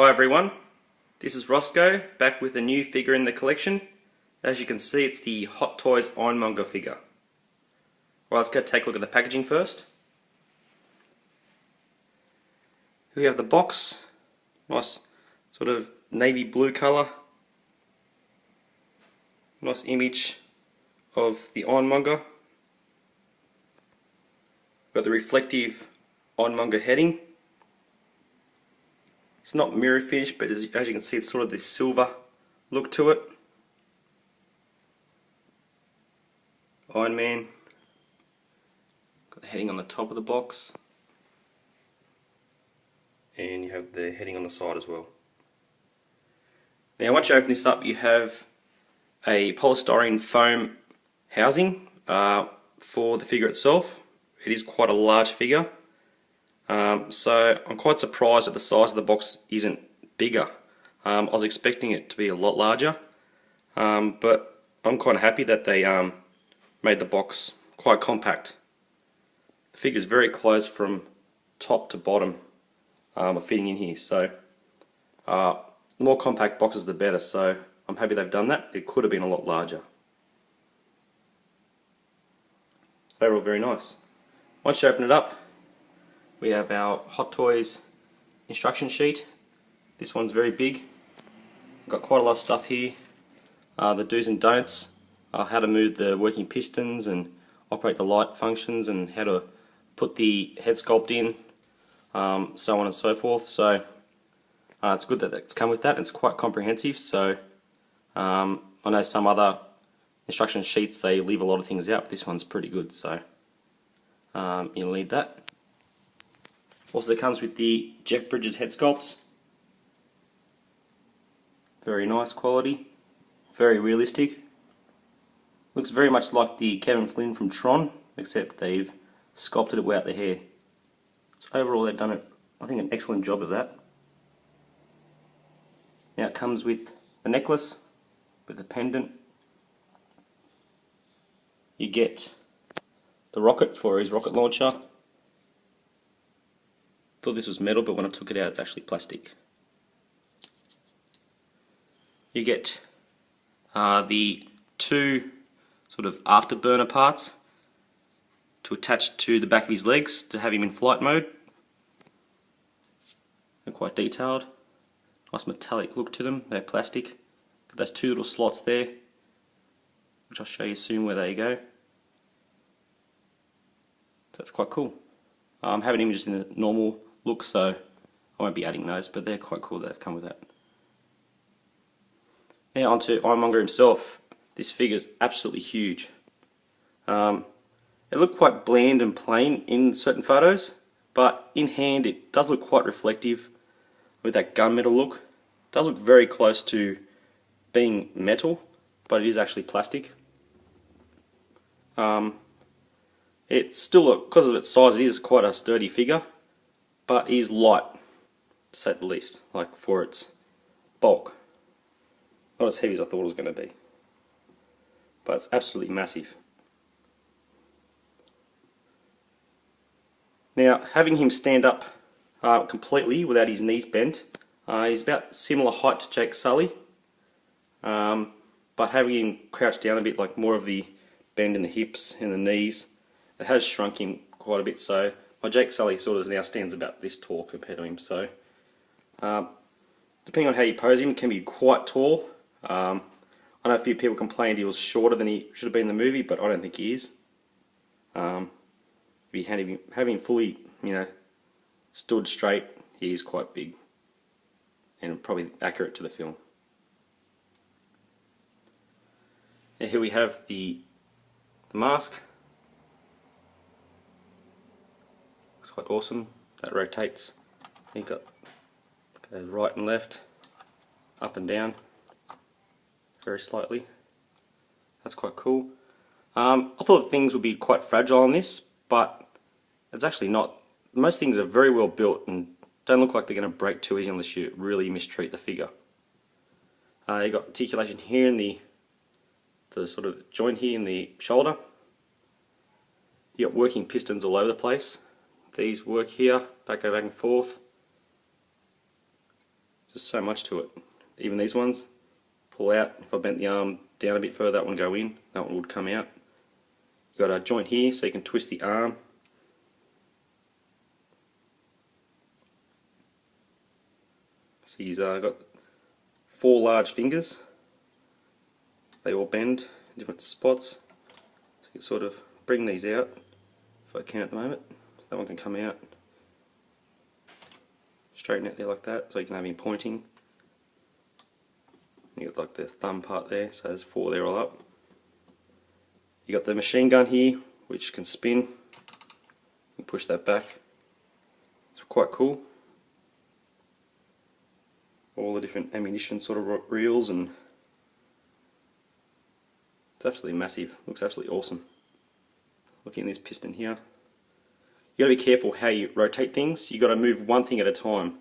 Hi everyone, this is Roscoe back with a new figure in the collection. As you can see, it's the Hot Toys Iron Monger figure. Right, let's go take a look at the packaging first. Here we have the box, nice sort of navy blue colour, nice image of the Iron Monger. Got the reflective Iron Monger heading. It's not mirror finish, but as you can see, it's sort of this silver look to it. Iron Man. Got the heading on the top of the box. And you have the heading on the side as well. Now once you open this up, you have a polystyrene foam housing for the figure itself. It is quite a large figure. So I'm quite surprised that the size of the box isn't bigger. I was expecting it to be a lot larger, but I'm quite happy that they made the box quite compact. The figure is very close from top to bottom of fitting in here, so the more compact boxes the better, so I'm happy they've done that. It could have been a lot larger. Overall very nice. Once you open it up, we have our Hot Toys instruction sheet. This one's very big. Got quite a lot of stuff here. The do's and don'ts, how to move the working pistons and operate the light functions and how to put the head sculpt in, so on and so forth. So it's good that it's come with that. It's quite comprehensive. So I know some other instruction sheets they leave a lot of things out, but this one's pretty good. So you'll need that. Also comes with the Jeff Bridges head sculpts. Very nice quality, very realistic. Looks very much like the Kevin Flynn from Tron, except they've sculpted it without the hair. So overall they've done I think an excellent job of that. Now it comes with the necklace, with the pendant. You get the rocket for his rocket launcher. Thought this was metal, but when I took it out it's actually plastic. You get the two sort of afterburner parts to attach to the back of his legs to have him in flight mode. They're quite detailed. Nice metallic look to them. They're plastic. Got those two little slots there, which I'll show you soon where they go. So that's quite cool. I'm having him just in a normal look, so I won't be adding those, but they're quite cool that they've come with that. Now onto Iron Monger himself. This figure is absolutely huge. It looked quite bland and plain in certain photos, but in hand it does look quite reflective with that gunmetal look. It does look very close to being metal, but it is actually plastic. It's still, because of its size, it is quite a sturdy figure, but it is light, to say the least, like for its bulk. Not as heavy as I thought it was going to be, but it's absolutely massive. Now, having him stand up completely without his knees bent, he's about similar height to Jake Sully, but having him crouched down a bit, like more of the bend in the hips and the knees, it has shrunk him quite a bit. So my Jake Sully sort of now stands about this tall compared to him. So depending on how you pose him, it can be quite tall. I know a few people complained he was shorter than he should have been in the movie, but I don't think he is. If you have him fully, stood straight, he is quite big and probably accurate to the film. Now here we have the mask. Looks quite awesome. That rotates. You've got goes right and left, up and down, very slightly. That's quite cool. I thought things would be quite fragile on this, but it's actually not. Most things are very well built and don't look like they're going to break too easy unless you really mistreat the figure. You've got articulation here in the sort of joint here in the shoulder. You've got working pistons all over the place. These work here, go back and forth. There's so much to it. Even these ones pull out. If I bent the arm down a bit further, that one go in, that one would come out. You've got a joint here so you can twist the arm. So he's got 4 large fingers. They all bend in different spots. So you can sort of bring these out, if I can at the moment. That one can come out. Straighten out there like that, so you can have him pointing. You got like the thumb part there, so there's 4 there all up. You got the machine gun here, which can spin. You push that back. It's quite cool. All the different ammunition sort of reels, and it's absolutely massive. Looks absolutely awesome. Looking at this piston here. You got to be careful how you rotate things. You got to move one thing at a time.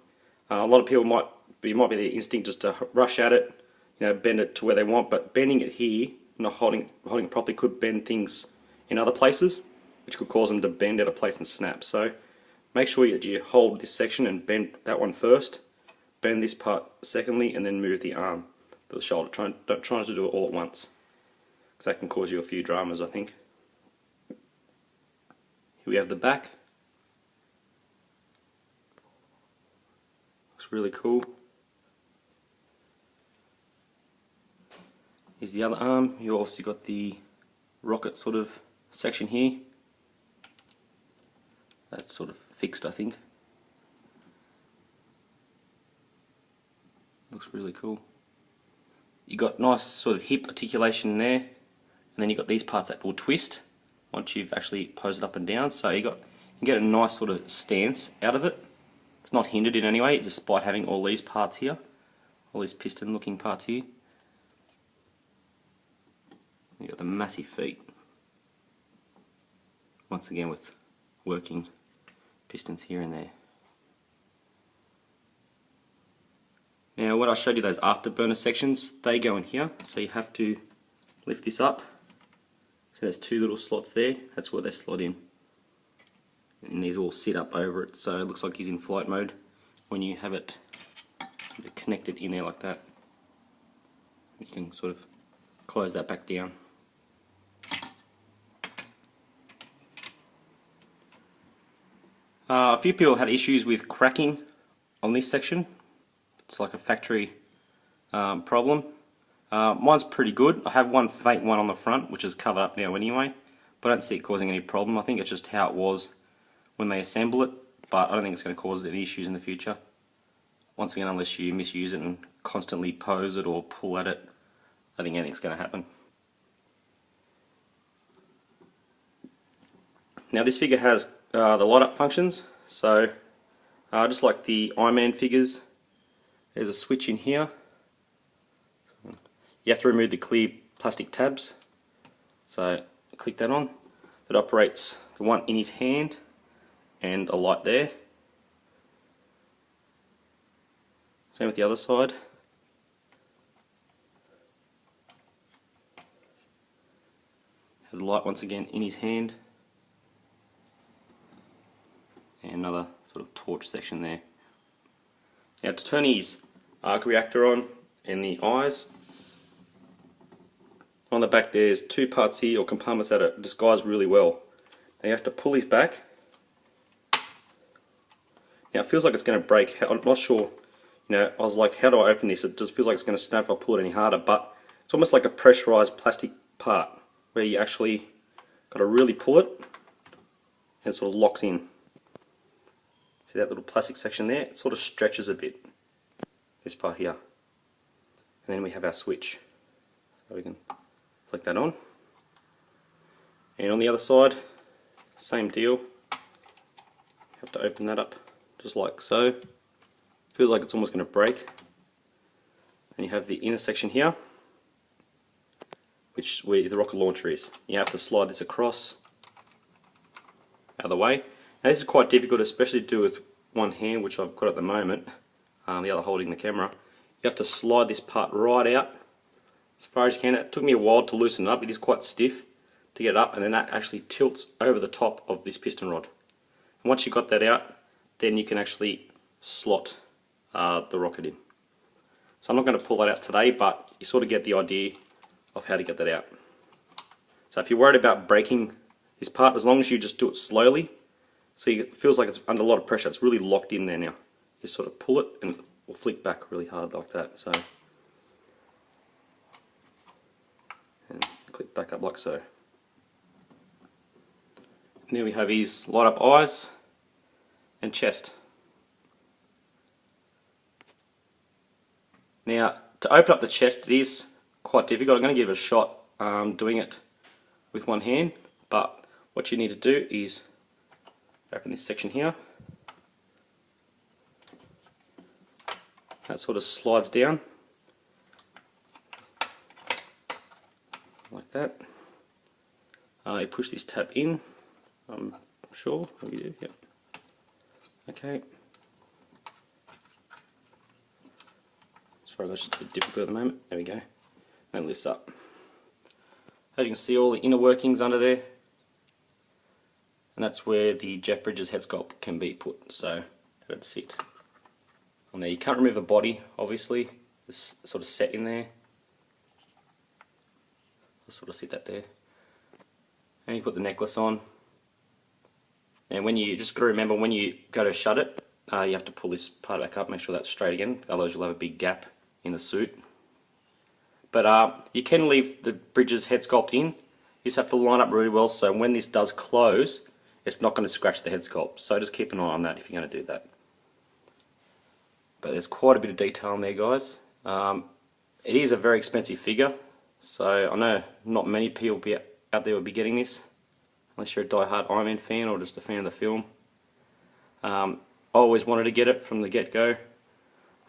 A lot of people might be their instinct just to rush at it, you know, bend it to where they want. But bending it here, not holding it properly, could bend things in other places, which could cause them to bend out of place and snap. So make sure that you hold this section and bend that one first. Bend this part secondly, and then move the arm to the shoulder. Don't try to do it all at once, because that can cause you a few dramas, I think. Here we have the back. Looks really cool. Here's the other arm. You obviously got the rocket sort of section here. That's sort of fixed, I think. Looks really cool. You got nice sort of hip articulation there, and then you got these parts that will twist once you've actually posed it up and down. So you get a nice sort of stance out of it. It's not hindered in any way, despite having all these parts here, all these piston looking parts here. You got the massive feet. Once again with working pistons here and there. Now when I showed you those afterburner sections, they go in here, so you have to lift this up. So there's 2 little slots there, that's where they slot in. And these all sit up over it, so it looks like he's in flight mode when you have it connected in there like that. You can sort of close that back down. A few people had issues with cracking on this section. It's like a factory problem. Mine's pretty good. I have one faint one on the front, which is covered up now anyway, but I don't see it causing any problem. I think it's just how it was when they assemble it, but I don't think it's going to cause any issues in the future. Once again, unless you misuse it and constantly pose it or pull at it, I think anything's going to happen. Now this figure has the light up functions, so just like the Iron Man figures, there's a switch in here. You have to remove the clear plastic tabs, so click that on. That operates the one in his hand and a light there. Same with the other side. Have the light once again in his hand. And another sort of torch section there. Now to turn his arc reactor on and the eyes, on the back there's 2 parts here, or compartments, that are disguised really well. Now you have to pull these back. Now it feels like it's going to break. I'm not sure, you know, I was like, how do I open this? It just feels like it's going to snap if I pull it any harder, but it's almost like a pressurized plastic part where you actually got to really pull it and it sort of locks in. See that little plastic section there? It sort of stretches a bit, this part here. And then we have our switch. So we can flick that on. And on the other side, same deal. You have to open that up just like so. Feels like it's almost going to break. And you have the inner section here, which where the rocket launcher is. You have to slide this across, out of the way. Now this is quite difficult, especially to do with one hand, which I've got at the moment, the other holding the camera. You have to slide this part right out as far as you can. It took me a while to loosen it up. It is quite stiff to get it up, and then that actually tilts over the top of this piston rod. And once you've got that out, then you can actually slot the rocket in. So I'm not going to pull that out today, but you sort of get the idea of how to get that out. So if you're worried about breaking this part, as long as you just do it slowly, so it feels like it's under a lot of pressure, it's really locked in there now. You sort of pull it and it will flick back really hard like that. So, and click back up like so. And there we have his light up eyes and chest. Now, to open up the chest, it is quite difficult. I'm going to give it a shot doing it with one hand, but what you need to do is open this section here. That sort of slides down like that. You push this tab in, I'm sure, maybe you do, yep. Okay. Sorry, that's just a bit difficult at the moment. There we go. And it lifts up. As you can see, all the inner workings under there, and that's where the Jeff Bridges head sculpt can be put. So let's sit. Well, now you can't remove a body, obviously. It's sort of set in there. I'll sort of sit that there. And you put the necklace on. And when you just got to remember, when you go to shut it, you have to pull this part back up, make sure that's straight again. Otherwise, you'll have a big gap in the suit. But you can leave the Bridges head sculpt in. You just have to line up really well so when this does close, it's not going to scratch the head sculpt. So just keep an eye on that if you're going to do that. But there's quite a bit of detail in there, guys. It is a very expensive figure, so I know not many people out there will be getting this, unless you're a die-hard Iron Man fan or just a fan of the film. I always wanted to get it from the get-go,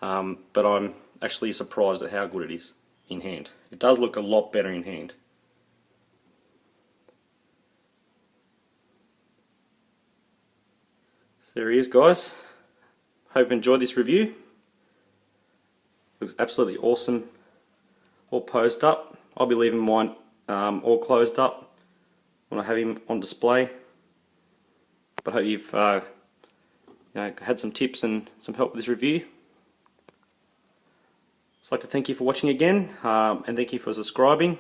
but I'm actually surprised at how good it is in hand. It does look a lot better in hand. So there he is, guys. Hope you enjoyed this review. Looks absolutely awesome, all posed up. I'll be leaving mine all closed up when I have him on display. But I hope you've had some tips and some help with this review. I'd like to thank you for watching again, and thank you for subscribing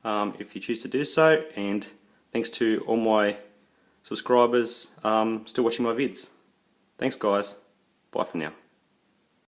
if you choose to do so, and thanks to all my subscribers still watching my vids. Thanks guys, bye for now.